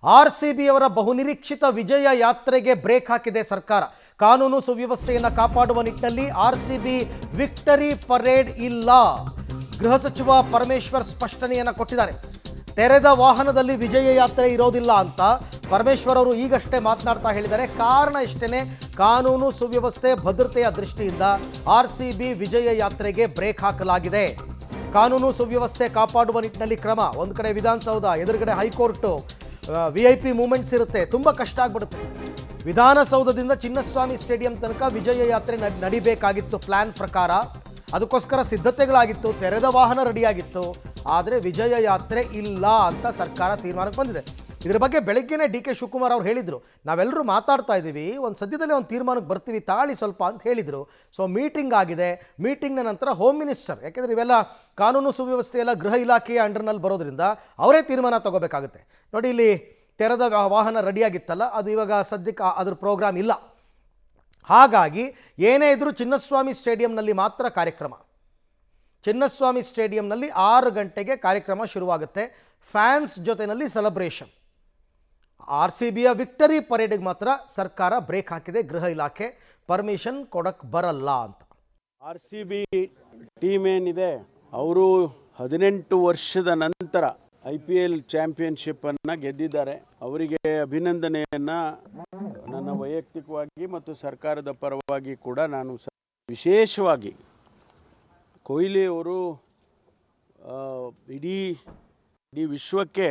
RCBಯವರ ಬಹುನಿರೀಕ್ಷಿತ ವಿಜಯ ಯಾತ್ರೆಗೆ ಬ್ರೇಕ್ ಹಾಕಿದೆ ಸರ್ಕಾರ. ಕಾನೂನು ಸುವ್ಯವಸ್ಥೆಯನ್ನು ಕಾಪಾಡುವ ನಿಟ್ಟಿನಲ್ಲಿ RCB ವಿಕ್ಟರಿ ಪರೇಡ್ ಇಲ್ಲ. ಗೃಹ ಸಚಿವ ಪರಮೇಶ್ವರ್ ಸ್ಪಷ್ಟನೆಯನ್ನು ಕೊಟ್ಟಿದ್ದಾರೆ. ತೆರೆದ ವಾಹನದಲ್ಲಿ ವಿಜಯ ಯಾತ್ರೆ ಇರೋದಿಲ್ಲ ಅಂತ ಪರಮೇಶ್ವರ್ ಅವರು ಈಗಷ್ಟೇ ಮಾತನಾಡ್ತಾ ಹೇಳಿದ್ದಾರೆ. ಕಾರಣ ಇಷ್ಟೇನೆ, ಕಾನೂನು ಸುವ್ಯವಸ್ಥೆ ಭದ್ರತೆಯ ದೃಷ್ಟಿಯಿಂದ RCB ವಿಜಯ ಯಾತ್ರೆಗೆ ಬ್ರೇಕ್ ಹಾಕಲಾಗಿದೆ. ಕಾನೂನು ಸುವ್ಯವಸ್ಥೆ ಕಾಪಾಡುವ ನಿಟ್ಟಿನಲ್ಲಿ ಕ್ರಮ. ಒಂದು ಕಡೆ ವಿಧಾನಸೌಧ, ಎದುರುಗಡೆ ಹೈಕೋರ್ಟು, VIP ಮೂಮೆಂಟ್ಸ್ ಇರುತ್ತೆ, ತುಂಬ ಕಷ್ಟ ಆಗ್ಬಿಡುತ್ತೆ. ವಿಧಾನಸೌಧದಿಂದ ಚಿನ್ನಸ್ವಾಮಿ ಸ್ಟೇಡಿಯಂ ತನಕ ವಿಜಯ ಯಾತ್ರೆ ನಡಿಬೇಕಾಗಿತ್ತು ಪ್ಲಾನ್ ಪ್ರಕಾರ. ಅದಕ್ಕೋಸ್ಕರ ಸಿದ್ಧತೆಗಳಾಗಿತ್ತು, ತೆರೆದ ವಾಹನ ರೆಡಿಯಾಗಿತ್ತು. ಆದರೆ ವಿಜಯ ಯಾತ್ರೆ ಇಲ್ಲ ಅಂತ ಸರ್ಕಾರ ತೀರ್ಮಾನಕ್ಕೆ ಬಂದಿದೆ. ಇದರ ಬಗ್ಗೆ ಬೆಳಗ್ಗೆನೇ DK ಶಿವಕುಮಾರ್ ಅವರು ಹೇಳಿದರು, ನಾವೆಲ್ಲರೂ ಮಾತಾಡ್ತಾ ಇದ್ದೀವಿ, ಒಂದು ಸದ್ಯದಲ್ಲೇ ಒಂದು ತೀರ್ಮಾನಕ್ಕೆ ಬರ್ತೀವಿ, ತಾಳಿ ಸ್ವಲ್ಪ ಅಂತ ಹೇಳಿದರು. ಸೊ ಮೀಟಿಂಗ್ ಆಗಿದೆ. ಮೀಟಿಂಗ್ನ ನಂತರ ಹೋಮ್ ಮಿನಿಸ್ಟರ್, ಯಾಕೆಂದರೆ ಇವೆಲ್ಲ ಕಾನೂನು ಸುವ್ಯವಸ್ಥೆ ಎಲ್ಲ ಗೃಹ ಇಲಾಖೆಯ ಅಂಡರ್ನಲ್ಲಿ ಬರೋದ್ರಿಂದ ಅವರೇ ತೀರ್ಮಾನ ತಗೋಬೇಕಾಗುತ್ತೆ. ನೋಡಿ, ಇಲ್ಲಿ ತೆರೆದ ವಾಹನ ರೆಡಿಯಾಗಿತ್ತಲ್ಲ, ಅದು ಇವಾಗ ಸದ್ಯಕ್ಕೆ ಅದ್ರ ಪ್ರೋಗ್ರಾಮ್ ಇಲ್ಲ. ಹಾಗಾಗಿ ಏನೇ ಇದ್ರೂ ಚಿನ್ನಸ್ವಾಮಿ ಸ್ಟೇಡಿಯಂನಲ್ಲಿ ಮಾತ್ರ ಕಾರ್ಯಕ್ರಮ. ಚಿನ್ನಸ್ವಾಮಿ ಸ್ಟೇಡಿಯಂನಲ್ಲಿ 6 ಗಂಟೆಗೆ ಕಾರ್ಯಕ್ರಮ ಶುರುವಾಗುತ್ತೆ. ಫ್ಯಾನ್ಸ್ ಜೊತೆಯಲ್ಲಿ ಸೆಲೆಬ್ರೇಷನ್. RCBಯ ವಿಕ್ಟರಿ ಪರೇಡ್ಗೆ ಮಾತ್ರ ಸರ್ಕಾರ ಬ್ರೇಕ್ ಹಾಕಿದೆ. ಗೃಹ ಇಲಾಖೆ ಪರ್ಮಿಷನ್ ಕೊಡಕ್ಕೆ ಬರಲ್ಲ ಅಂತ. RCB ಟೀಮ್ ಏನಿದೆ, ಅವರು 18 ವರ್ಷದ ನಂತರ IPL ಚಾಂಪಿಯನ್ಶಿಪ್ ಅನ್ನು ಗೆದ್ದಿದ್ದಾರೆ. ಅವರಿಗೆ ಅಭಿನಂದನೆಯನ್ನು ನನ್ನ ವೈಯಕ್ತಿಕವಾಗಿ ಮತ್ತು ಸರ್ಕಾರದ ಪರವಾಗಿ ಕೂಡ ನಾನು ವಿಶೇಷವಾಗಿ ಕೊಹ್ಲಿ ಅವರು ಇಡೀ ವಿಶ್ವಕ್ಕೆ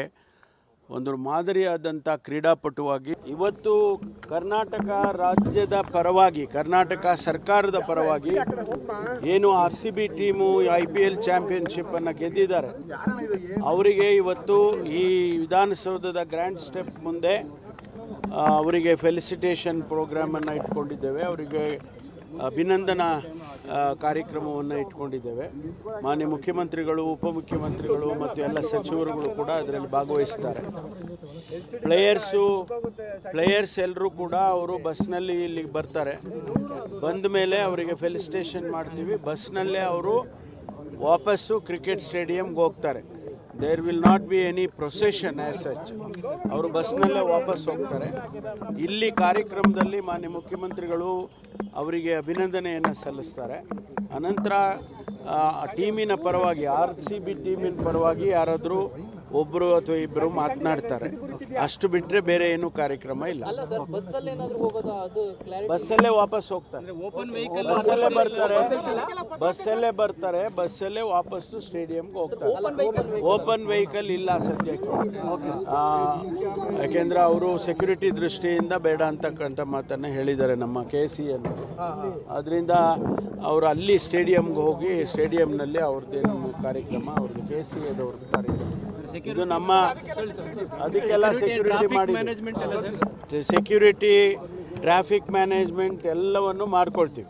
ಒಂದು ಮಾದರಿಯಾದಂಥ ಕ್ರೀಡಾಪಟುವಾಗಿ ಇವತ್ತು ಕರ್ನಾಟಕ ರಾಜ್ಯದ ಪರವಾಗಿ, ಕರ್ನಾಟಕ ಸರ್ಕಾರದ ಪರವಾಗಿ ಏನು RCB ಟೀಮು IPL ಚಾಂಪಿಯನ್ಶಿಪ್ಪನ್ನು ಗೆದ್ದಿದ್ದಾರೆ, ಅವರಿಗೆ ಇವತ್ತು ಈ ವಿಧಾನಸೌಧದ ಗ್ರ್ಯಾಂಡ್ ಸ್ಟೆಪ್ ಮುಂದೆ ಅವರಿಗೆ ಫೆಲಿಸಿಟೇಷನ್ ಪ್ರೋಗ್ರಾಮನ್ನು ಇಟ್ಕೊಂಡಿದ್ದೇವೆ. ಅವರಿಗೆ ಅಭಿನಂದನಾ ಕಾರ್ಯಕ್ರಮವನ್ನು ಇಟ್ಕೊಂಡಿದ್ದೇವೆ. ಮಾನ್ಯ ಮುಖ್ಯಮಂತ್ರಿಗಳು, ಉಪಮುಖ್ಯಮಂತ್ರಿಗಳು ಮತ್ತು ಎಲ್ಲ ಸಚಿವರುಗಳು ಕೂಡ ಅದರಲ್ಲಿ ಭಾಗವಹಿಸ್ತಾರೆ. ಪ್ಲೇಯರ್ಸ್ ಎಲ್ಲರೂ ಕೂಡ ಅವರು ಬಸ್ನಲ್ಲಿ ಇಲ್ಲಿಗೆ ಬರ್ತಾರೆ. ಬಂದ ಮೇಲೆ ಅವರಿಗೆ ಫೆಲಿಸಿಟೇಷನ್ ಮಾಡ್ತೀವಿ. ಬಸ್ನಲ್ಲೇ ಅವರು ವಾಪಸ್ಸು ಕ್ರಿಕೆಟ್ ಸ್ಟೇಡಿಯಂಗೆ ಹೋಗ್ತಾರೆ. There will not be any procession as such. ಅವರು ಬಸ್ನಲ್ಲೇ ವಾಪಸ್ ಹೋಗ್ತಾರೆ. ಇಲ್ಲಿ ಕಾರ್ಯಕ್ರಮದಲ್ಲಿ ಮಾನ್ಯ ಮುಖ್ಯಮಂತ್ರಿಗಳು ಅವರಿಗೆ ಅಭಿನಂದನೆಯನ್ನು ಸಲ್ಲಿಸ್ತಾರೆ. ಅನಂತರ ಟೀಮಿನ ಪರವಾಗಿ, RCB ಟೀಮಿನ ಪರವಾಗಿ ಯಾರಾದರೂ ಒಬ್ಬರು ಅಥವಾ ಇಬ್ಬರು ಮಾತನಾಡ್ತಾರೆ. ಅಷ್ಟು ಬಿಟ್ಟರೆ ಬೇರೆ ಏನೂ ಕಾರ್ಯಕ್ರಮ ಇಲ್ಲ. ಬಸ್ಸಲ್ಲೇ ವಾಪಸ್ ಹೋಗ್ತಾರೆ. ಬಸ್ಸಲ್ಲೇ ಬರ್ತಾರೆ. ಬಸ್ಸಲ್ಲೇ ವಾಪಸ್ಸು ಸ್ಟೇಡಿಯಂಗೆ ಹೋಗ್ತಾರೆ. ಓಪನ್ ವೆಹಿಕಲ್ ಇಲ್ಲ ಸದ್ಯಕ್ಕೆ. ಯಾಕೆಂದ್ರೆ ಅವರು ಸೆಕ್ಯೂರಿಟಿ ದೃಷ್ಟಿಯಿಂದ ಬೇಡ ಅಂತಕ್ಕಂಥ ಮಾತನ್ನು ಹೇಳಿದ್ದಾರೆ ನಮ್ಮ KCN. ಅದರಿಂದ ಅವರು ಅಲ್ಲಿ ಸ್ಟೇಡಿಯಂಗೆ ಹೋಗಿ ಸ್ಟೇಡಿಯಂನಲ್ಲಿ ಅವ್ರದ್ದೇನು ಕಾರ್ಯಕ್ರಮ, ಅವ್ರದ್ದು KCAದವ್ರದ್ದು ಕಾರ್ಯಕ್ರಮ, ಇದು ನಮ್ಮ ಅದಕ್ಕೆಲ್ಲ ಸೆಕ್ಯೂರಿಟಿ ಮಾಡಿ, ಸೆಕ್ಯೂರಿಟಿ, ಟ್ರಾಫಿಕ್ ಮ್ಯಾನೇಜ್ಮೆಂಟ್ ಎಲ್ಲವನ್ನು ಮಾಡ್ಕೊಳ್ತೀವಿ.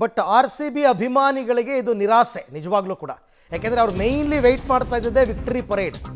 ಬಟ್ RCB ಅಭಿಮಾನಿಗಳಿಗೆ ಇದು ನಿರಾಸೆ ನಿಜವಾಗ್ಲೂ ಕೂಡ. ಯಾಕೆಂದರೆ ಅವ್ರು ಮೇಯ್ನ್ಲಿ ವೆಯ್ಟ್ ಮಾಡ್ತಾ ಇದ್ದದ್ದೇ ವಿಕ್ಟರಿ ಪರೇಡ್.